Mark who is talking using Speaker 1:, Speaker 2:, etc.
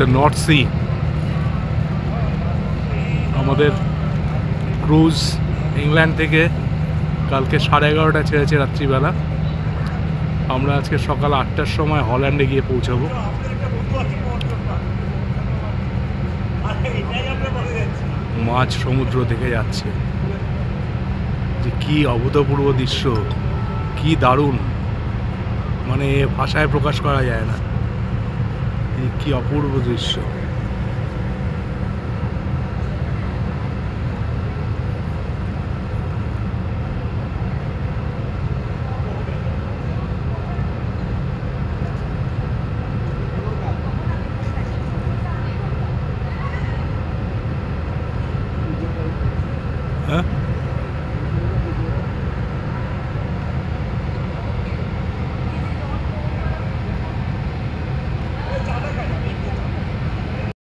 Speaker 1: The north sea. আমাদের cruise England থেকে কালকে 11:30 ছেড়েছে রাত্রিবেলা। আমরা আজকে সকাল 8টার সময় হল্যান্ডে গিয়ে পৌঁছাবো। মাঝ সমুদ্র দেখে যাচ্ছে, যে কি অভূতপূর্ব দৃশ্য, কি দারুণ, মানে ভাষায় প্রকাশ করা যায় না, কি অপূর্ব দৃশ্য।